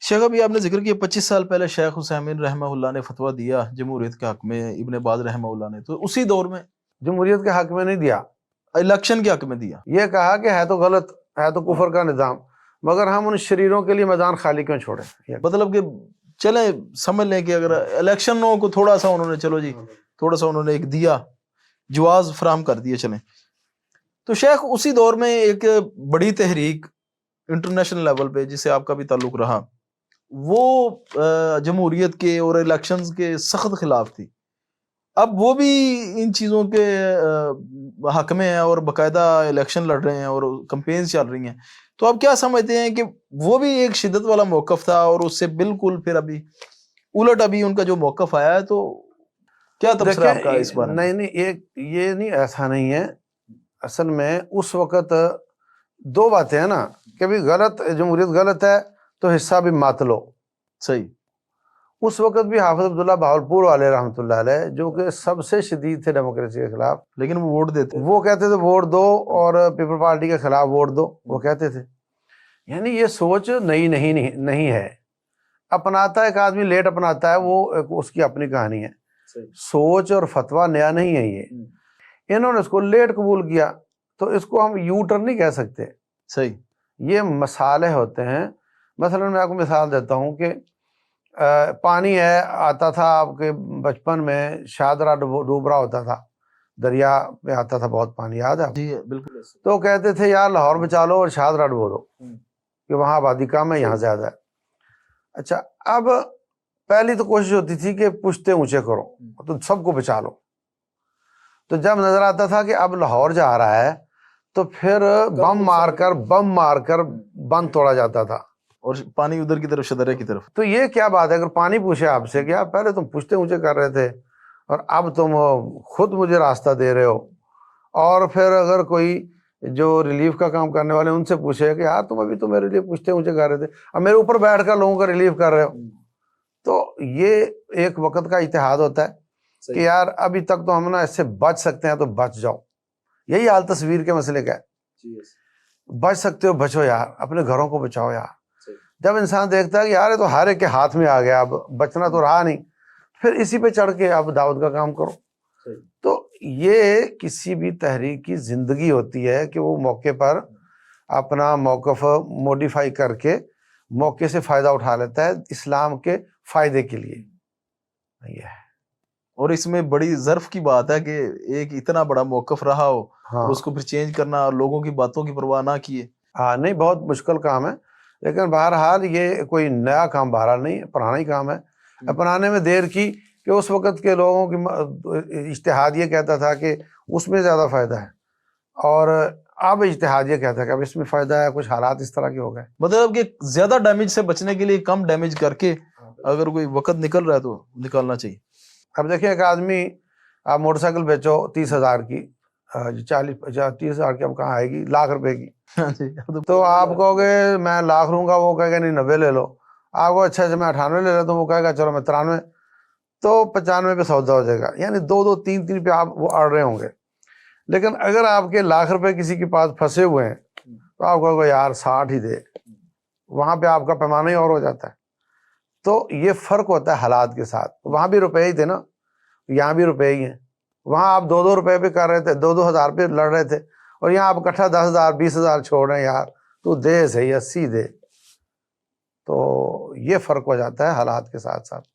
شیخ ابھی آپ نے ذکر کیا 25 سال پہلے شیخ حسین رحمہ اللہ نے فتویٰ دیا جمہوریت کے حق میں، ابن باز رحمہ اللہ نے تو اسی دور میں جمہوریت کے حق میں نہیں دیا، الیکشن کے حق میں دیا. یہ کہا کہ ہے تو غلط، ہے تو کفر کا نظام، مگر ہم ان شریروں کے لیے میدان خالی کیوں چھوڑیں. مطلب کہ چلیں سمجھ لیں کہ اگر الیکشنوں کو تھوڑا سا انہوں نے چلو جی تھوڑا سا انہوں نے ایک دیا، جواز فراہم کر دیے چلیں. تو شیخ اسی دور میں ایک بڑی تحریک انٹرنیشنل لیول پہ جس سے آپ کا بھی تعلق رہا، وہ جمہوریت کے اور الیکشنز کے سخت خلاف تھی. اب وہ بھی ان چیزوں کے حق میں ہیں اور باقاعدہ الیکشن لڑ رہے ہیں اور کمپینز چل رہی ہیں. تو آپ کیا سمجھتے ہیں کہ وہ بھی ایک شدت والا موقف تھا اور اس سے بالکل پھر ابھی الٹ ابھی ان کا جو موقف آیا ہے، تو کیا تبصرہ آپ کا اس بارے میں؟ نہیں یہ نہیں، ایسا نہیں ہے. اصل میں اس وقت دو باتیں ہیں نا کہ بھی غلط، جمہوریت غلط ہے تو حصہ بھی مات لو. صحیح. اس وقت بھی حافظ عبداللہ بہاولپور والے رحمۃ اللہ علیہ جو کہ سب سے شدید تھے ڈیموکریسی کے خلاف، لیکن وہ ووٹ دیتے، وہ کہتے تھے ووٹ دو اور پیپل پارٹی کے خلاف ووٹ دو، وہ کہتے تھے. یعنی یہ سوچ نئی نہیں ہے. اپناتا ہے ایک آدمی، لیٹ اپناتا ہے، وہ اس کی اپنی کہانی ہے. سوچ اور فتویٰ نیا نہیں ہے. یہ انہوں نے اس کو لیٹ قبول کیا تو اس کو ہم یو ٹرن نہیں کہہ سکتے. صحیح. یہ مسالے ہوتے ہیں. مثلا میں آپ کو مثال دیتا ہوں کہ پانی ہے آتا تھا آپ کے بچپن میں، شاہدرہ ڈوب رہا ہوتا تھا، دریا پہ آتا تھا بہت پانی، یاد ہے؟ جی بالکل. تو کہتے تھے یار لاہور بچا لو اور شاہدرہ ڈبو دو کہ وہاں آبادی کم ہے، یہاں زیادہ ہے. اچھا، اب پہلی تو کوشش ہوتی تھی کہ پشتے اونچے کرو تو سب کو بچا لو. تو جب نظر آتا تھا کہ اب لاہور جا رہا ہے تو پھر بم مار کر بند توڑا جاتا تھا اور پانی ادھر کی طرف، شدرے کی طرف. تو یہ کیا بات ہے؟ اگر پانی پوچھے آپ سے کہ آپ پہلے تم پشتے اونچے کر رہے تھے اور اب تم خود مجھے راستہ دے رہے ہو. اور پھر اگر کوئی جو ریلیف کا کام کرنے والے ان سے پوچھے کہ یار تم ابھی تو میرے لیے پشتے اونچے کر رہے تھے، اب میرے اوپر بیٹھ کر لوگوں کا ریلیف کر رہے ہو. تو یہ ایک وقت کا اتحاد ہوتا ہے کہ یار ابھی تک تو ہم نا اس سے بچ سکتے ہیں تو بچ جاؤ. یہی حال تصویر کے مسئلے کا ہے. بچ سکتے ہو بچو یار، اپنے گھروں کو بچاؤ یار. جب انسان دیکھتا ہے کہ یار یہ تو ہر ایک کے ہاتھ میں آ گیا، اب بچنا تو رہا نہیں، پھر اسی پہ چڑھ کے اب دعوت کا کام کرو. تو یہ کسی بھی تحریک کی زندگی ہوتی ہے کہ وہ موقع پر اپنا موقف موڈیفائی کر کے موقع سے فائدہ اٹھا لیتا ہے اسلام کے فائدے کے لیے. یہ ہے. اور اس میں بڑی ظرف کی بات ہے کہ ایک اتنا بڑا موقف رہا ہو اور اس کو پھر چینج کرنا اور لوگوں کی باتوں کی پرواہ نہ کیے. ہاں نہیں، بہت مشکل کام ہے، لیکن بہرحال یہ کوئی نیا کام بہرحال نہیں، پرانا ہی کام ہے. اپنانے میں دیر کی کہ اس وقت کے لوگوں کی اجتہاد یہ کہتا تھا کہ اس میں زیادہ فائدہ ہے، اور اب اجتہاد یہ کہتا ہے کہ اب اس میں فائدہ ہے. کچھ حالات اس طرح کے ہو گئے. مطلب کہ زیادہ ڈیمیج سے بچنے کے لیے کم ڈیمیج کر کے اگر کوئی وقت نکل رہا ہے تو نکالنا چاہیے. اب دیکھیں ایک آدمی، آپ موٹر سائیکل بیچو 30,000 کی، 30,000 کی اب کہاں آئے گی، لاکھ روپے کی. تو آپ کہو گے میں لاکھ لوں گا، وہ کہے گا نہیں 90 لے لو. آپ کو اچھا میں 98 لے رہا تو وہ کہے گا چلو میں 93. تو 95 پہ سودا ہو جائے گا، یعنی 2-3 پہ آپ وہ اڑ رہے ہوں گے. لیکن اگر آپ کے لاکھ روپے کسی کے پاس پھنسے ہوئے ہیں تو آپ کہو گے یار 60 ہی دے، وہاں پہ آپ کا پیمانہ ہی اور ہو جاتا ہے. تو یہ فرق ہوتا ہے حالات کے ساتھ. وہاں بھی روپے ہی تھے نا، یہاں بھی روپے ہی ہیں. وہاں آپ 2 روپے پہ کر رہے تھے، 2,000 پہ لڑ رہے تھے، اور یہاں آپ اکٹھا 10,000 20,000 چھوڑ رہے ہیں. یار تو دے صحیح 80 دے. تو یہ فرق ہو جاتا ہے حالات کے ساتھ ساتھ.